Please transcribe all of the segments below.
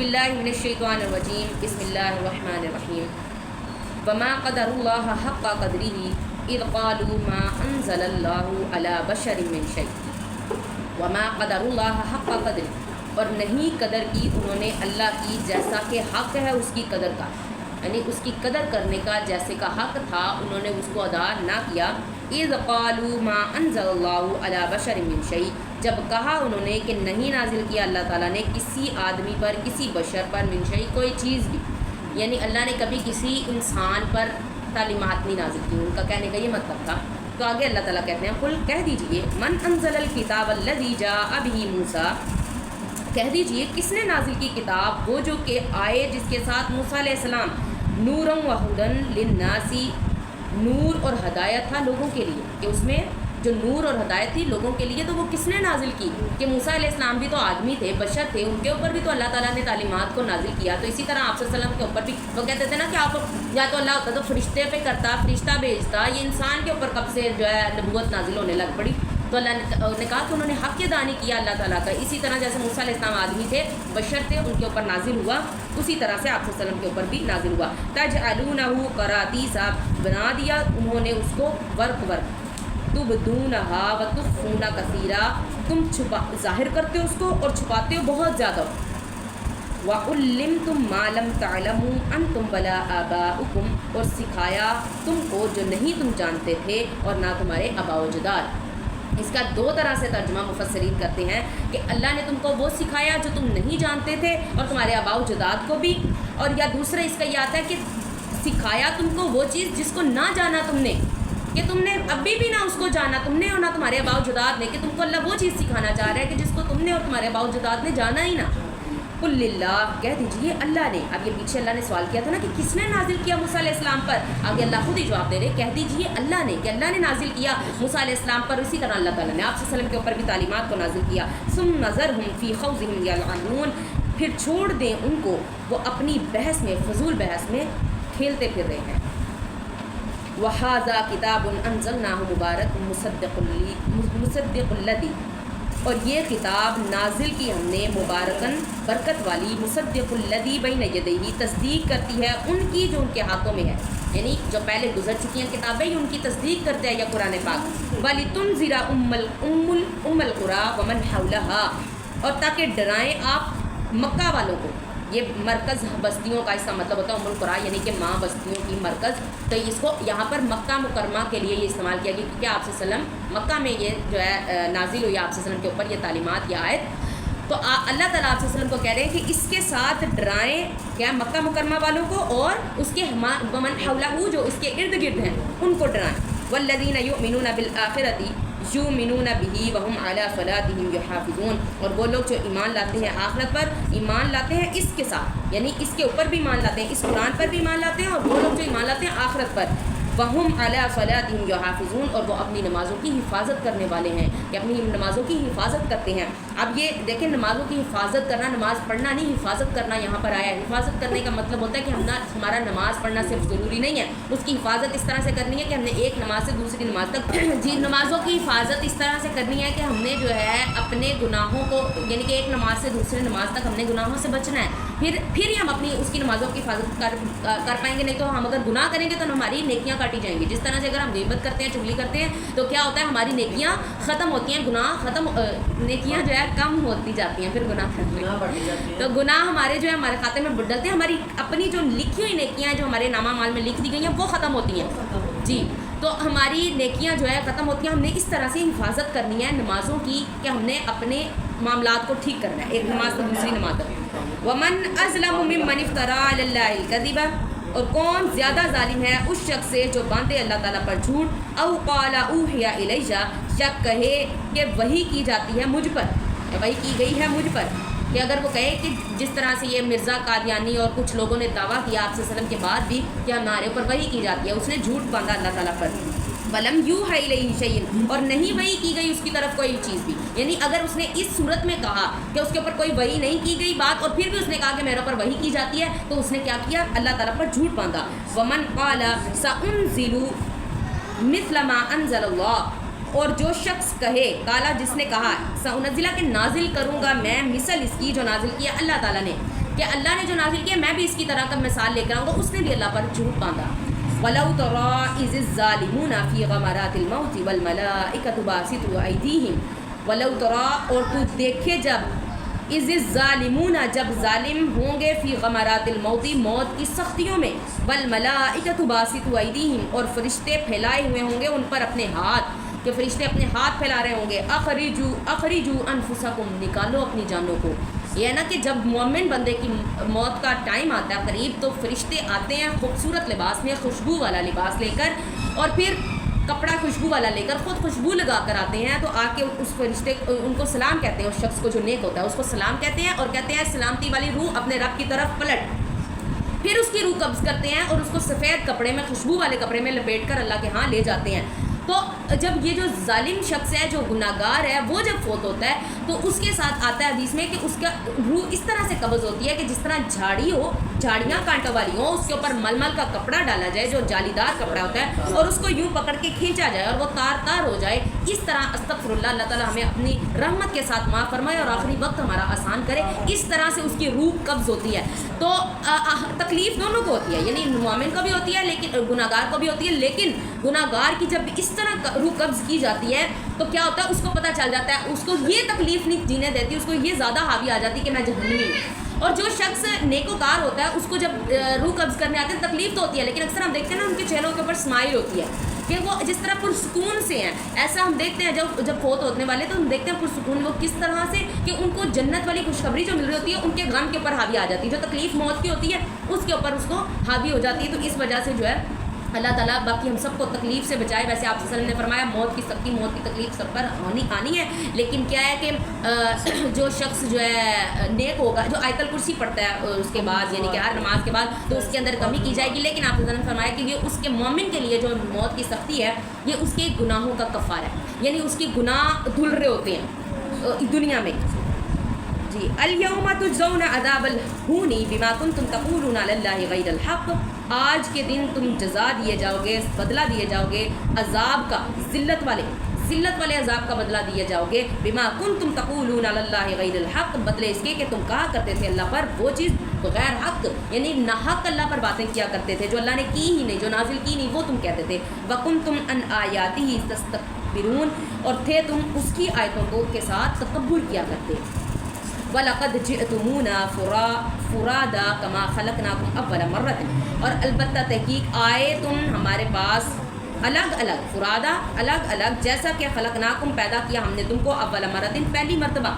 باللہ من الشیطان الرجیم بسم اللہ الرحمن الرحیم وما قدر اللہ حق قدرہ اذ قالوا ما انزل اللہ علی بشر من شیء وما قدر اللہ حق قدرہ، اور نہیں قدر کی انہوں نے اللہ کی جیسا کہ حق ہے اس کی قدر کا، یعنی اس کی قدر کرنے کا جیسے کا حق تھا انہوں نے اس کو ادا نہ کیا۔ اذ قالوا ما انزل اللہ علی بشر من شیء، جب کہا انہوں نے کہ نہیں نازل کیا اللہ تعالیٰ نے کسی آدمی پر، کسی بشر پر، من شیء کوئی چیز بھی، یعنی اللہ نے کبھی کسی انسان پر تعلیمات نہیں نازل کی، ان کا کہنے کا یہ مطلب تھا۔ تو آگے اللہ تعالیٰ کہتے ہیں قل کہہ دیجئے من انزل الکتاب الذی جاء بہ موسیٰ، کہہ دیجئے کس نے نازل کی کتاب، وہ جو کہ آئے جس کے ساتھ موسیٰ علیہ السلام، نورا و ہدی للناس، نور اور ہدایت تھا لوگوں کے لیے، کہ اس میں جو نور اور ہدایت تھی لوگوں کے لیے، تو وہ کس نے نازل کی؟ کہ موسیٰ علیہ السلام بھی تو آدمی تھے، بشر تھے، ان کے اوپر بھی تو اللہ تعالیٰ نے تعلیمات کو نازل کیا۔ تو اسی طرح آپ صلی اللہ علیہ وسلم کے اوپر بھی وہ کہتے تھے نا کہ آپ یا تو اللہ ہوتا تو فرشتے پہ کرتا، فرشتہ بھیجتا، یہ انسان کے اوپر کب سے جو ہے نبوت نازل ہونے لگ پڑی؟ تو اللہ نے کہا کہ انہوں نے حق ادا نہیں کیا اللہ تعالیٰ کا۔ اسی طرح جیسے موسیٰ علیہ السلام آدمی تھے، بشر تھے، ان کے اوپر نازل ہوا، اسی طرح سے آپ صلی اللہ علیہ وسلم کے اوپر بھی نازل ہوا۔ تجعلونہ قراطیسا، بنا دیا انہوں نے اس کو ورق ورق، تبدونہا وتخفون کثیرا، تم ظاہر کرتے ہو اس کو اور چھپاتے ہو بہت زیادہ۔ وَعُلِّمْتُم مَّا لَمْ تَعْلَمُوا أَنتُمْ وَلَا آبَاؤُكُمْ، اور سکھایا تم کو جو نہیں تم جانتے تھے اور نہ تمہارے آباء و اجداد۔ اس کا دو طرح سے ترجمہ مفسرین کرتے ہیں کہ اللہ نے تم کو وہ سکھایا جو تم نہیں جانتے تھے اور تمہارے آباء و اجداد کو بھی، اور یا دوسرا اس کا یہ آتا ہے کہ سکھایا تم کو وہ چیز جس کو نہ جانا تم نے، کہ تم نے ابھی بھی نہ اس کو جانا تم نے اور نہ تمہارے آباء و اجداد نے، کہ تم کو اللہ وہ چیز سکھانا چاہ رہا ہے کہ جس کو تم نے اور تمہارے آباء و اجداد نے جانا ہی نہ۔ قل للہ، کہہ دیجیے اللہ نے۔ اب یہ پیچھے اللہ نے سوال کیا تھا نا کہ کس نے نازل کیا موسیٰ علیہ السلام پر، آگے اللہ خود ہی جواب دے رہے، کہہ دیجیے اللہ نے، کہ اللہ نے نازل کیا موسیٰ علیہ السلام پر، اسی طرح اللہ تعالیٰ نے آپ صلی اللہ علیہ وسلم کے اوپر بھی تعلیمات کو نازل کیا۔ ثم ذرہم فی خوضہم یلعبون، پھر چھوڑ دیں ان کو وہ اپنی بحث میں، فضول بحث میں کھیلتے پھر رہے ہیں۔ وَهَذَا كِتَابٌ أَنزَلْنَاهُ مُبَارَكٌ مُصَدِّقُ الَّذِي، اور یہ کتاب نازل کی ہم نے مبارکن برکت والی، مصدق الذی بین یدیہ، تصدیق کرتی ہے ان کی جو ان کے ہاتھوں میں ہے، یعنی جو پہلے گزر چکی ہیں کتابیں ان کی تصدیق کرتے ہیں یا قرآن پاک۔ وَلِتُنذِرَ أُمَّ الْقُرَىٰ وَمَنْ حَوْلَهَا، اور تاکہ ڈرائیں آپ مکہ والوں کو، یہ مرکز بستیوں کا اس کا مطلب ہوتا ہے ام القریٰ، یعنی کہ ماں بستیوں کی مرکز، تو اس کو یہاں پر مکہ مکرمہ کے لیے یہ استعمال کیا گیا کیونکہ آپ صلی اللہ علیہ وسلم مکہ میں یہ جو ہے نازل ہوئی آپ صلی اللہ علیہ وسلم کے اوپر یہ تعلیمات، یہ آیت۔ تو اللہ تعالیٰ آپ صلی اللہ علیہ وسلم کو کہہ رہے ہیں کہ اس کے ساتھ ڈرائیں کیا مکہ مکرمہ والوں کو اور اس کے ومن حولہ، جو اس کے ارد گرد ہیں ان کو ڈرائیں۔ والذین یؤمنون بالآخرۃ یؤمنون بہ وہم علی صلاتہم یحافظون، اور وہ لوگ جو ایمان لاتے ہیں آخرت پر، ایمان لاتے ہیں اس کے ساتھ، یعنی اس کے اوپر بھی ایمان لاتے ہیں، اس قرآن پر بھی ایمان لاتے ہیں، اور وہ لوگ جو ایمان لاتے ہیں آخرت پر، وہم علی صلاتہم یحافظون، اور وہ اپنی نمازوں کی حفاظت کرنے والے ہیں، کہ اپنی نمازوں کی حفاظت کرتے ہیں۔ اب یہ دیکھیں نمازوں کی حفاظت کرنا، نماز پڑھنا نہیں، حفاظت کرنا یہاں پر آیا ہے۔ حفاظت کرنے کا مطلب ہوتا ہے کہ ہمارا نماز پڑھنا صرف ضروری نہیں ہے، اس کی حفاظت اس طرح سے کرنی ہے کہ ہم نے ایک نماز سے دوسری نماز تک جی نمازوں کی حفاظت اس طرح سے کرنی ہے کہ ہم نے جو ہے اپنے گناہوں کو، یعنی کہ ایک نماز سے دوسری نماز تک ہم نے گناہوں سے بچنا ہے، پھر ہی ہم اپنی اس کی نمازوں کی حفاظت کر پائیں گے، نہیں تو ہم اگر گناہ کریں گے تو ہماری نیکیاں کاٹی جائیں گی۔ جس طرح سے اگر ہم غیبت کرتے ہیں، چغلی کرتے ہیں تو کیا ہوتا ہے، ہماری نیکیاں ختم ہوتی ہیں، گناہ ختم، نیکیاں جو ہے کم ہوتی جاتی ہیں، پھر گناہ بڑھتی جاتی ہیں، تو گناہ ہمارے جو ہے ہمارے کھاتے میں ڈلتے ہیں، ہماری اپنی جو لکھی ہوئی نیکیاں جو ہمارے نامہ مال میں لکھ دی گئی ہیں وہ ختم ہوتی ہیں جی، تو ہماری نیکیاں جو ہے ختم ہوتی ہیں۔ ہم نے اس طرح سے حفاظت کرنی ہے نمازوں کی کہ ہم نے اپنے معاملات کو ٹھیک کرنا ہے، ایک نماز سے دوسری نماز تک۔ ومن ازلم ممن افترى علی اللہ الکذب، اور کون زیادہ ظالم ہے اس شخص سے جو باندھے اللہ تعالیٰ پر جھوٹ، او قال اوحی الیہ، یا کہے کہ وحی کی جاتی ہے مجھ پر، وحی کی گئی ہے مجھ پر، کہ اگر وہ کہے کہ جس طرح سے یہ مرزا قادیانی اور کچھ لوگوں نے دعویٰ کیا آپ صلی اللہ علیہ وسلم کے بعد بھی کہ ہمارے اوپر وحی کی جاتی ہے، اس نے جھوٹ باندھا اللہ تعالیٰ پر۔ ولم یوحی الیہ شیء، اور نہیں وحی کی گئی اس کی طرف کوئی چیز بھی، یعنی اگر اس نے اس صورت میں کہا کہ اس کے اوپر کوئی وحی نہیں کی گئی بات اور پھر بھی اس نے کہا کہ میرے اوپر وحی کی جاتی ہے، تو اس نے کیا کیا، اللہ تعالیٰ پر جھوٹ باندھا۔ ومن قال سأنزل مثل ما انزل اللہ، اور جو شخص کہے، کالا جس نے کہا، سأنزل کہ نازل کروں گا میں، مثل اس کی جو نازل کیا اللہ تعالیٰ نے، کہ اللہ نے جو نازل کیا میں بھی اس کی طرح کا مثال لے کر آؤں گا. اس نے بھی اللہ پر جھوٹ باندھا. وَلَوْ تَرَىٰ إِذِ الظَّالِمُونَ فِي غَمَرَاتِ الْمَوْتِ وَالْمَلَائِكَةُ بَاسِطُو أَيْدِيهِمْ. وَلَوْ تَرَىٰ اور تو دیکھے جب اِذِ الظَّالِمُونَ جب ظالم ہوں گے فی غمرات الموت موت کی سختیوں میں وَالْمَلَائِكَةُ بَاسِطُو أَيْدِيهِمْ اور فرشتے پھیلائے ہوئے ہوں گے ان پر اپنے ہاتھ کہ فرشتے اپنے ہاتھ پھیلا رہے ہوں گے. اخرجوا انفسکم نکالو اپنی جانوں کو. یہ ہے نا کہ جب مومن بندے کی موت کا ٹائم آتا ہے قریب تو فرشتے آتے ہیں خوبصورت لباس میں خوشبو والا لباس لے کر اور پھر کپڑا خوشبو والا لے کر خود خوشبو لگا کر آتے ہیں. تو آ کے اس فرشتے ان کو سلام کہتے ہیں. اس شخص کو جو نیک ہوتا ہے اس کو سلام کہتے ہیں اور کہتے ہیں سلامتی والی روح اپنے رب کی طرف پلٹ. پھر اس کی روح قبض کرتے ہیں اور اس کو سفید کپڑے میں خوشبو والے کپڑے میں لپیٹ کر اللہ کے ہاں لے جاتے ہیں. تو جب یہ جو ظالم شخص ہے جو گناہ گار ہے وہ جب فوت ہوتا ہے تو اس کے ساتھ آتا ہے حدیث میں کہ اس کا روح اس طرح سے قبض ہوتی ہے کہ جس طرح جھاڑی ہو جھاڑیاں کانٹوں والی ہوں اس کے اوپر ململ کا کپڑا ڈالا جائے جو جالی دار کپڑا ہوتا ہے اور اس کو یوں پکڑ کے کھینچا جائے اور وہ تار تار ہو جائے. اس طرح استغفر اللہ اللہ تعالیٰ ہمیں اپنی رحمت کے ساتھ معاف فرمائے اور آخری وقت ہمارا آسان کرے. اس طرح سے اس کی روح قبض ہوتی ہے. تو تکلیف دونوں کو ہوتی ہے یعنی مومن کو بھی ہوتی ہے لیکن گناہ گار کو بھی ہوتی ہے. لیکن گناہ گار کی جب اس طرح روح قبض کی جاتی ہے تو کیا ہوتا ہے اس کو پتہ چل جاتا ہے اس کو یہ تکلیف نہیں جینے دیتی اس کو یہ زیادہ حاوی آ جاتی کہ میں جہنمی ہوں. اور جو شخص نیکوکار ہوتا ہے اس کو جب روح قبض کرنے آتے ہیں تکلیف تو ہوتی ہے لیکن اکثر ہم دیکھتے ہیں نا ان کے چہروں کے اوپر اسمائل ہوتی ہے کہ وہ جس طرح پرسکون سے ہیں. ایسا ہم دیکھتے ہیں جب فوت ہونے والے تو ہم دیکھتے ہیں پرسکون وہ کس طرح سے کہ ان کو جنت والی خوشخبری جو مل رہی ہوتی ہے ان کے غم کے اوپر حاوی آ جاتی ہے. جو تکلیف موت کی ہوتی ہے اس کے اوپر اس کو حاوی ہو جاتی ہے. تو اس وجہ سے جو ہے اللہ تعالیٰ باقی ہم سب کو تکلیف سے بچائے. ویسے آپ صلی اللہ علیہ وسلم نے فرمایا موت کی سختی موت کی تکلیف سب پر آنی ہے لیکن کیا ہے کہ جو شخص جو ہے نیک ہوگا جو آیت الکرسی پڑھتا ہے اس کے بعد یعنی کہ ہر نماز کے بعد تو اس کے اندر کمی کی جائے گی. لیکن آپ صلی اللہ علیہ وسلم نے فرمایا کہ یہ اس کے مومن کے لیے جو موت کی سختی ہے یہ اس کے گناہوں کا کفارہ ہے یعنی اس کے گناہ دھل رہے ہوتے ہیں دنیا میں. جی الیوم تجزون عذاب الہون بما کنتم تقولون علی اللہ غیر الحق. آج کے دن تم جزا دیے جاؤ گے بدلہ دیے جاؤ گے عذاب کا ذلت والے عذاب کا بدلہ دیے جاؤ گے بما کنتم تقولون علی اللہ غیر الحق بدلے اس کے کہ تم کہا کرتے تھے اللہ پر وہ چیز بغیر حق یعنی ناحق اللہ پر باتیں کیا کرتے تھے جو اللہ نے کی ہی نہیں جو نازل کی نہیں وہ تم کہتے تھے. وَكُنْتُمْ عَنْ آیَاتِهِ تَسْتَكْبِرُونَ اور تھے تم اس کی آیتوں کو کے ساتھ تکبر کیا کرتے. وَلَقَدْ جِئْتُمُونَا فُرَادَا كَمَا خَلَقْنَاكُمْ أَوَّلَ مَرَّةٍ اور البتہ تحقیق آئے تم ہمارے پاس الگ الگ فرادا الگ الگ جیسا کہ خلقناکم پیدا کیا ہم نے تم کو اول مرتن پہلی مرتبہ.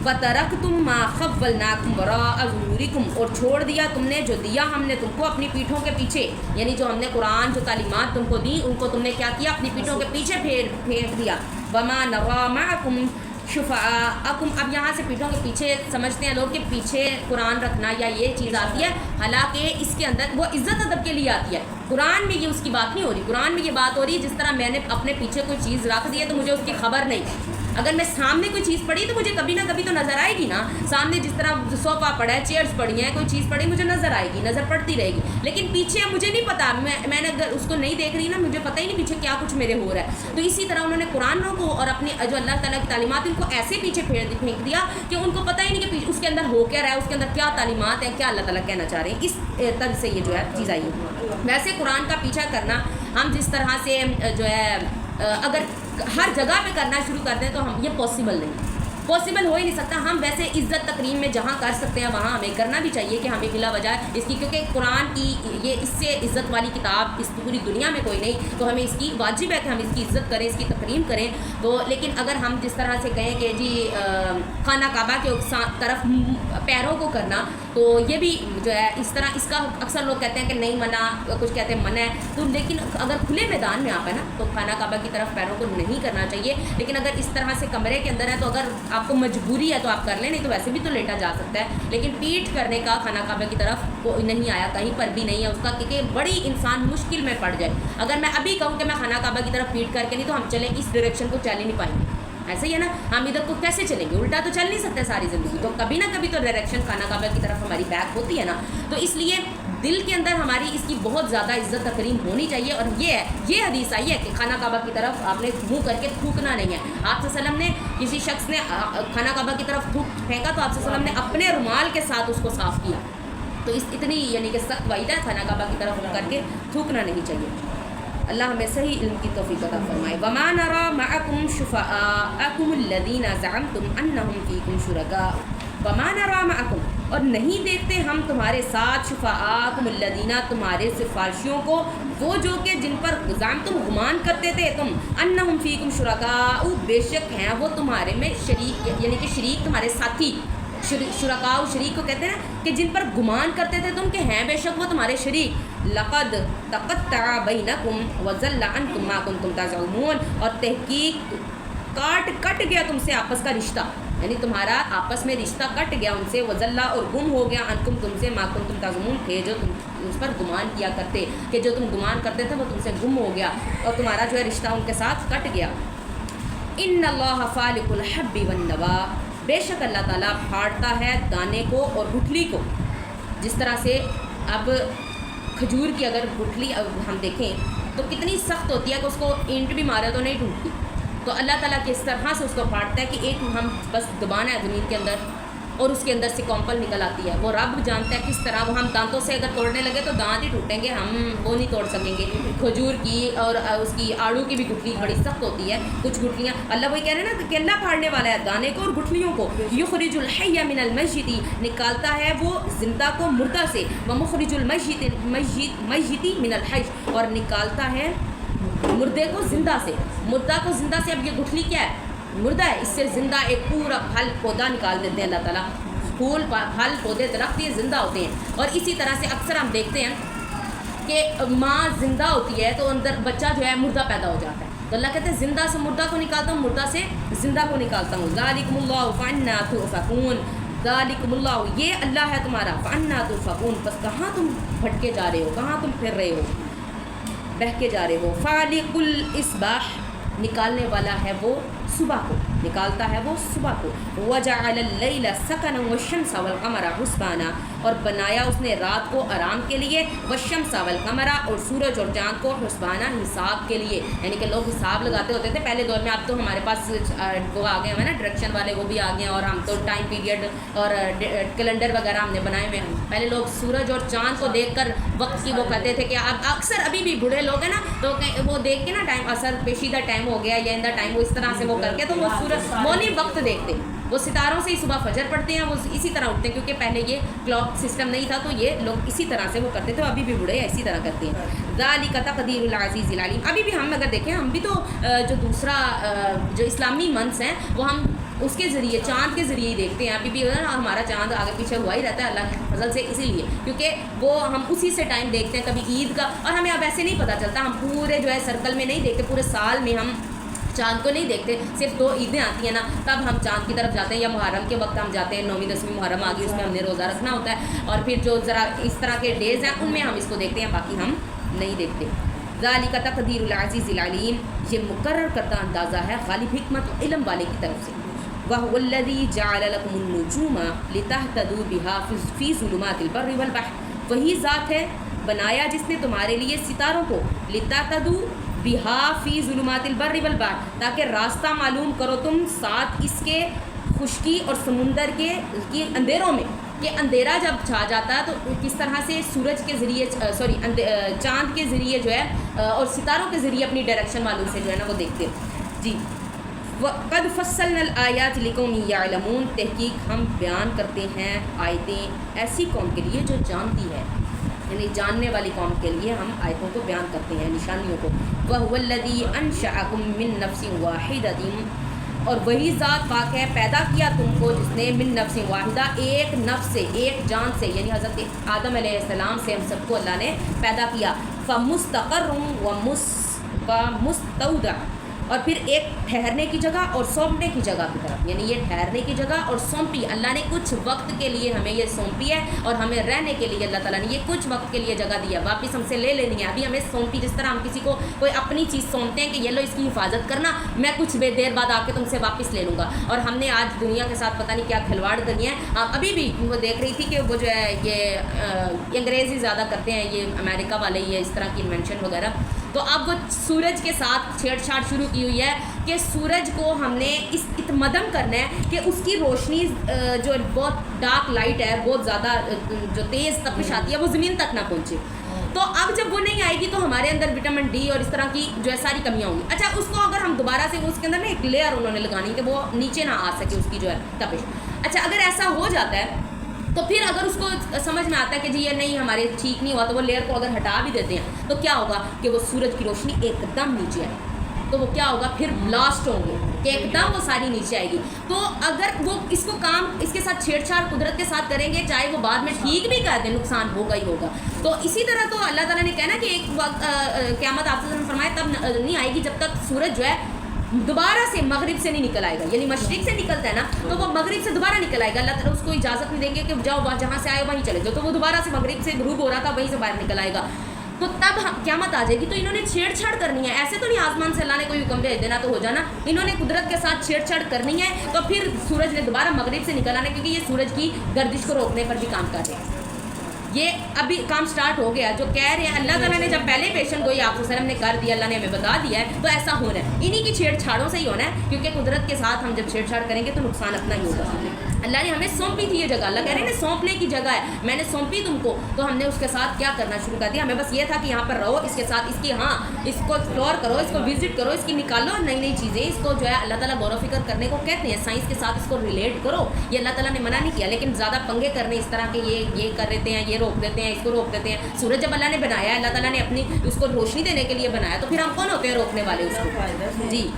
وَتَرَكْتُمْ مَا خَوَّلْنَاكُمْ وَرَاءَ ظُهُورِكُمْ اور چھوڑ دیا تم نے جو دیا ہم نے تم کو اپنی پیٹھوں کے پیچھے یعنی جو ہم نے قرآن جو تعلیمات تم کو دی ان کو تم نے کیا کیا اپنی پیٹھوں کے پیچھے پھینک دیا. وَمَا نَرَىٰ مَعَكُمْ شفعاءکم اب یہاں سے پیٹھوں کے پیچھے سمجھتے ہیں لوگ کہ پیچھے قرآن رکھنا یا یہ چیز آتی ہے حالانکہ اس کے اندر وہ عزت ادب کے لیے آتی ہے. قرآن میں یہ اس کی بات نہیں ہو رہی. قرآن میں یہ بات ہو رہی ہے جس طرح میں نے اپنے پیچھے کوئی چیز رکھ دی ہے تو مجھے اس کی خبر نہیں. اگر میں سامنے کوئی چیز پڑھی تو مجھے کبھی نہ کبھی تو نظر آئے گی نا. سامنے جس طرح صوفہ پڑا ہے چیئرز پڑی ہیں کوئی چیز پڑی مجھے نظر آئے گی نظر پڑتی رہے گی. لیکن پیچھے مجھے نہیں پتا میں نے اگر اس کو نہیں دیکھ رہی نا مجھے پتہ ہی نہیں پیچھے کیا کچھ میرے ہو رہا ہے. تو اسی طرح انہوں نے قرآن کو اور اپنے جو اللہ تعالیٰ کی تعلیمات ان کو ایسے پیچھے پھینک دیا کہ ان کو پتہ ہی نہیں کہ اس کے اندر ہو کیا رہا ہے اس کے اندر کیا تعلیمات ہیں کیا اللہ تعالیٰ کہنا چاہ رہے ہیں. اس طرح سے یہ جو ہے چیز آئی ہے. ویسے قرآن کا پیچھا کرنا ہم جس طرح سے جو ہے اگر ہر جگہ پہ کرنا شروع کر دیں تو ہم یہ پاسبل ہو ہی نہیں سکتا. ہم ویسے عزت تکریم میں جہاں کر سکتے ہیں وہاں ہمیں کرنا بھی چاہیے کہ ہمیں بلا وجہ اس کی کیونکہ قرآن کی یہ اس سے عزت والی کتاب اس پوری دنیا میں کوئی نہیں تو ہمیں اس کی واجب ہے کہ ہم اس کی عزت کریں اس کی تکریم کریں. تو لیکن اگر ہم جس طرح سے کہیں کہ جی خانہ کعبہ کے طرف پیروں کو کرنا تو یہ بھی جو ہے اس طرح اس کا اکثر لوگ کہتے ہیں کہ نہیں منع کچھ کہتے ہیں منع ہے. تو لیکن اگر کھلے میدان میں آپ ہے نا تو خانہ کعبہ کی طرف پیروں کو نہیں کرنا چاہیے. لیکن اگر اس طرح سے کمرے کے اندر ہے تو اگر آپ کو مجبوری ہے تو آپ کر لیں نہیں تو ویسے بھی تو لیٹا جا سکتا ہے. لیکن پیٹھ کرنے کا خانہ کعبہ کی طرف کوئی نہیں آیا کہیں پر بھی نہیں ہے اس کا کیونکہ بڑی انسان مشکل میں پڑ جائے. اگر میں ابھی کہوں کہ میں خانہ کعبہ کی طرف پیٹھ کر کے نہیں تو ہم چلیں اس ڈائریکشن کو چل ہی نہیں پائیں گے. ایسے ہی ہے نا ہم ادھر کو کیسے چلیں گے الٹا تو چل نہیں سکتے ساری زندگی. تو کبھی نہ کبھی تو ڈائریکشن خانہ کعبہ کی طرف ہماری بیک ہوتی ہے نا. تو اس لیے دل کے اندر ہماری اس کی بہت زیادہ عزت تکریم ہونی چاہیے. اور یہ حدیث آئی ہے کہ خانہ کعبہ کی طرف آپ نے منہ کر کے تھوکنا نہیں ہے. آپ صلی اللہ علیہ وسلم نے کسی شخص نے خانہ کعبہ کی طرف تھوک پھینکا تو آپ صلی اللہ علیہ وسلم نے اپنے رومال کے ساتھ اس کو صاف کیا. تو اتنی یعنی کہ سخت وعید ہے, خانہ کعبہ کی طرف منہ کر کے تھوکنا نہیں چاہیے. اللہ ہمیں صحیح علم کی توفیق عطا فرمائے. وما نرى معكم شفعاءكم الذين زعمتم انهم فيكم شركاء. وما نرى معكم, اور نہیں دیکھتے ہم تمہارے ساتھ شفعاءکم الذین, تمہارے سفارشیوں کو, وہ جو کہ جن پر زعمتم گمان کرتے تھے تم, انہم فیکم شرکاء, بے شک ہیں وہ تمہارے میں شریک, یعنی کہ شریک تمہارے ساتھی. شرکاء شریک کو کہتے ہیں کہ جن پر گمان کرتے تھے تم کہ ہیں بے شک وہ تمہارے شریک. لقد تقطع بینکم وضل عنکم ما کنتم تزعمون, اور تحقیق کٹ گیا تم سے آپس کا رشتہ, یعنی تمہارا آپس میں رشتہ کٹ گیا ان سے. وضل, اور گم ہو گیا, عنکم تم سے, ما کنتم تزعمون, تھے جو تم اس پر گمان کیا کرتے, کہ جو تم گمان کرتے تھے وہ تم سے گم ہو گیا اور تمہارا جو ہے رشتہ ان کے ساتھ کٹ گیا. ان اللہ فالق الحب والنوا, بے شک اللہ تعالیٰ پھاڑتا ہے دانے کو اور گٹھلی کو. جس طرح سے اب کھجور کی اگر گٹھلی ہم دیکھیں تو کتنی سخت ہوتی ہے کہ اس کو اینٹ بھی مارے تو نہیں ٹوٹتی, تو اللہ تعالیٰ کس طرح سے اس کو پھاڑتا ہے کہ ایک ہم بس دبانا ہے زمین کے اندر اور اس کے اندر سے کمپل نکل آتی ہے. وہ رب جانتا ہے کس طرح. وہ ہم دانتوں سے اگر توڑنے لگے تو دانت ہی ٹوٹیں گے, ہم وہ نہیں توڑ سکیں گے. کھجور کی اور اس کی آڑو کی بھی گٹھلی بڑی سخت ہوتی ہے. کچھ گٹھلیاں اللہ وہی کہہ رہے ہیں نا کہ اللہ پھاڑنے والا ہے دانے کو اور گٹھلیوں کو. یخرج الحی من المیت, نکالتا ہے وہ زندہ کو مردہ سے. ومخرج المیت من الحی, اور نکالتا ہے مردے کو زندہ سے. مردہ کو زندہ سے, اب یہ گٹھلی کیا ہے؟ مردہ ہے. اس سے زندہ ایک پورا پھل پودا نکال دیتے ہیں اللہ تعالیٰ. پھول پھل پودے درخت یہ زندہ ہوتے ہیں. اور اسی طرح سے اکثر ہم دیکھتے ہیں کہ ماں زندہ ہوتی ہے تو اندر بچہ جو ہے مردہ پیدا ہو جاتا ہے. تو اللہ کہتے ہیں زندہ سے مردہ کو نکالتا ہوں, مردہ سے زندہ کو نکالتا ہوں. ذالکم اللہ فانا تؤفکون, ذالکم اللہ, یہ اللہ ہے تمہارا, فانا تؤفکون, بس کہاں تم بھٹکے جا رہے ہو, کہاں تم پھر رہے ہو, بہکے جا رہے ہو. فالق الاصباح, نکالنے والا ہے وہ صبح کو, نکالتا ہے وہ صبح کو. وجعل اللیل سکنا والشمس والقمر حسبانا, اور بنایا اس نے رات کو آرام کے لیے, والشمس والقمر, اور سورج اور چاند کو, حسبانا, حساب کے لیے. یعنی کہ لوگ حساب لگاتے ہوتے تھے پہلے دور میں. اب تو ہمارے پاس وہ آ گئے ہیں نا ڈائریکشن والے, وہ بھی آ گئے ہیں, اور ہم تو ٹائم پیریڈ اور کیلنڈر وغیرہ ہم نے بنائے ہوئے ہیں. پہلے لوگ سورج اور چاند کو دیکھ کر وقت کی وہ کہتے تھے کہ اب اکثر ابھی بھی بوڑھے لوگ ہیں نا تو وہ دیکھ کے نا ٹائم اثر پیشیدہ ٹائم ہو گیا یا اندر ٹائم, وہ اس طرح سے وہ کر کے تو وہ سورج مونی وقت دیکھتے ہیں. وہ ستاروں سے ہی صبح فجر پڑھتے ہیں, وہ اسی طرح اٹھتے ہیں, کیونکہ پہلے یہ کلاک سسٹم نہیں تھا تو یہ لوگ اسی طرح سے وہ کرتے تھے. ابھی بھی بوڑھے اسی طرح کرتے ہیں. ذالک تقدیر العزیز العلیم. ابھی بھی ہم اگر دیکھیں, ہم بھی تو جو دوسرا جو اسلامی منتھس ہیں وہ ہم اس کے ذریعے, چاند کے ذریعے ہی دیکھتے ہیں. ابھی بھی ہمارا چاند آگے پیچھے ہوا ہی رہتا ہے اللہ کے فضل سے, اسی لیے کیونکہ وہ ہم اسی سے ٹائم دیکھتے ہیں. کبھی عید کا, اور ہمیں اب ایسے نہیں پتہ چلتا, ہم پورے جو ہے سرکل میں نہیں دیکھتے, پورے سال میں ہم چاند کو نہیں دیکھتے. صرف 2 عیدیں آتی ہیں نا تب ہم چاند کی طرف جاتے ہیں, یا محرم کے وقت ہم جاتے ہیں, 9ویں 10ویں محرم آ گئی, اس میں ہم نے روزہ رکھنا ہوتا ہے, اور پھر جو ذرا اس طرح کے ڈیز ہیں ان میں ہم اس کو دیکھتے ہیں, باقی ہم نہیں دیکھتے. ذالک تقدیر العزیز العلیم, یہ مقرر کرتا اندازہ ہے غالب حکمت و علم والے کی طرف سے. وَهُوَ الَّذِي جَعَلَ لَكُمُ النُّجُومَ لِتَهْتَدُوا بِهَا فِي ظُلُمَاتِ الْبَرِّ وَالْبَحْرِ, وہی ذات ہے بنایا جس نے تمہارے لیے ستاروں کو, لِتَهْتَدُوا بِهَا فِي ظُلُمَاتِ الْبَرِّ وَالْبَحْرِ, تاکہ راستہ معلوم کرو تم ساتھ اس کے خشکی اور سمندر کے اندھیروں میں, کہ اندھیرا جب چھا جاتا ہے تو کس طرح سے سورج کے ذریعے چاند کے ذریعے جو ہے اور ستاروں کے ذریعے اپنی ڈائریکشن معلوم سے جو ہے نا وہ دیکھتے ہیں. جی, وَقَدْ فَصَّلْنَا الْآيَاتِ لِقَوْمٍ يَعْلَمُونَ, تحقیق ہم بیان کرتے ہیں آیتیں ایسی قوم کے لیے جو جانتی ہے, یعنی جاننے والی قوم کے لیے ہم آیتوں کو بیان کرتے ہیں, نشانیوں کو. وَهُوَ الَّذِي أَنشَأَكُم مِّن نَّفْسٍ وَاحِدَةٍ, اور وہی ذات پاک ہے پیدا کیا تم کو جس نے من نفس واحدہ, ایک نفس سے, ایک جان سے, یعنی حضرت آدم علیہ السلام سے ہم سب کو اللہ نے پیدا کیا. فَمُسْتَقَرٌ وَمُسْتَوْدَعٌ, اور پھر ایک ٹھہرنے کی جگہ اور سونپنے کی جگہ کی طرف، یعنی یہ ٹھہرنے کی جگہ اور سونپی، اللہ نے کچھ وقت کے لیے ہمیں یہ سونپی ہے اور ہمیں رہنے کے لیے اللہ تعالیٰ نے یہ کچھ وقت کے لیے جگہ دی ہے، واپس ہم سے لے لینی ہے، ابھی ہمیں سونپی، جس طرح ہم کسی کو کوئی اپنی چیز سونپتے ہیں کہ یہ لو اس کی حفاظت کرنا، میں کچھ دیر بعد آ کے تم سے واپس لے لوں گا، اور ہم نے آج دنیا کے ساتھ پتہ نہیں کیا کھلواڑ کرنی ہے۔ ابھی بھی وہ دیکھ رہی تھی کہ وہ جو ہے یہ انگریز ہی زیادہ کرتے ہیں، یہ امریکہ والے یہ اس طرح کی انوینشن وغیرہ، تو اب وہ سورج کے ساتھ چھیڑ چھاڑ شروع کی ہوئی ہے کہ سورج کو ہم نے اس اتمدم کرنا ہے کہ اس کی روشنی جو بہت ڈارک لائٹ ہے، بہت زیادہ جو تیز تپش آتی ہے، وہ زمین تک نہ پہنچے۔ تو اب جب وہ نہیں آئے گی تو ہمارے اندر وٹامن ڈی اور اس طرح کی جو ہے ساری کمیاں ہوں گی۔ اچھا، اس کو اگر ہم دوبارہ سے اس کے اندر نا ایک لیئر انہوں نے لگانی کہ وہ نیچے نہ آ سکے اس کی جو ہے تپش۔ اچھا، اگر ایسا ہو جاتا ہے تو پھر اگر اس کو سمجھ میں آتا ہے کہ جی یہ نہیں ہمارے ٹھیک نہیں ہوا، تو وہ لیئر کو اگر ہٹا بھی دیتے ہیں تو کیا ہوگا کہ وہ سورج کی روشنی ایک دم نیچے آئے، تو وہ کیا ہوگا، پھر بلاسٹ ہوں گے کہ ایک دم وہ ساری نیچے آئے گی۔ تو اگر وہ اس کو کام اس کے ساتھ چھیڑ چھاڑ قدرت کے ساتھ کریں گے، چاہے وہ بعد میں ٹھیک بھی کر دیں، نقصان ہوگا ہی ہوگا۔ تو اسی طرح تو اللہ تعالیٰ نے کہنا کہ ایک وقت قیامت آپ نے فرمایا تب نہیں آئے گی جب تک سورج جو ہے دوبارہ سے مغرب سے نہیں نکل آئے گا، یعنی مشرق سے نقلتا ہے نا، تو وہ مغرب سے دوبارہ نکل آئے گا، اللہ تعالیٰ اس کو اجازت نہیں دیں گے کہ جاؤ جہاں سے آئے وہیں چلے جاؤ، تو وہ دوبارہ سے مغرب سے غروب ہو رہا تھا وہیں سے باہر نکل آئے گا، تو تب قیامت آ جائے گی۔ تو انہوں نے چھیڑ چھاڑ کرنی ہے، ایسے تو نہیں آسمان سے اللہ نے کوئی حکم بھیج دینا تو ہو جانا، انہوں نے قدرت کے ساتھ چھیڑ چھاڑ کرنی ہے، تو پھر سورج نے دوبارہ مغرب سے نکل آنا، کیونکہ یہ سورج کی گردش کو روکنے پر بھی کام کر رہے ہیں۔ یہ ابھی کام سٹارٹ ہو گیا، جو کہہ رہے ہیں اللہ تعالیٰ نے جب پہلے پیشن گوئی آپ صلی اللہ علیہ وسلم نے کر دیا، اللہ نے ہمیں بتا دیا ہے، تو ایسا ہونا ہے، انہی کی چھیڑ چھاڑوں سے ہی ہونا ہے، کیونکہ قدرت کے ساتھ ہم جب چھیڑ چھاڑ کریں گے تو نقصان اپنا ہی ہوگا۔ اللہ نے ہمیں سونپی تھی یہ جگہ، اللہ کہہ رہے ہیں سونپنے کی جگہ ہے، میں نے سونپی تم کو، تو ہم نے اس کے ساتھ کیا کرنا شروع کر دیا، ہمیں بس یہ تھا کہ یہاں پر رہو، اس کے ساتھ اس کی اس کو ایکسپلور کرو، اس کو وزٹ کرو، اس کی نکالو نئی نئی چیزیں، اس کو جو ہے اللہ تعالیٰ غور و فکر کرنے کو کہتے ہیں، سائنس کے ساتھ اس کو ریلیٹ کرو، یہ اللہ تعالیٰ نے منع نہیں کیا، لیکن زیادہ پنگے کرنے اس طرح کے یہ کر دیتے ہیں، یہ روک دیتے ہیں، اس کو روک دیتے ہیں۔ سورج جب اللہ نے بنایا ہے، اللہ تعالیٰ نے اپنی اس کو روشنی دینے کے لیے بنایا، تو پھر ہم کون ہوتے ہیں روکنے والے اس کو؟ جی،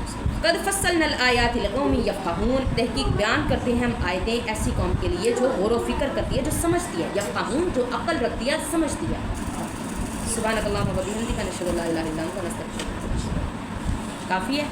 قد فصلنا الآیات لقوم یفقہون، تحقیق بیان کرتے ہیں ہم آیتیں ایسی قوم کے لیے جو غور و فکر کرتی ہے، جو سمجھتی ہے، یفقہون جو عقل رکھتی ہے، سمجھتی ہے۔ سبحانک اللہم و بحمدک، نشہد ان لا الہ الا انت، نستغفرک۔ کافی ہے؟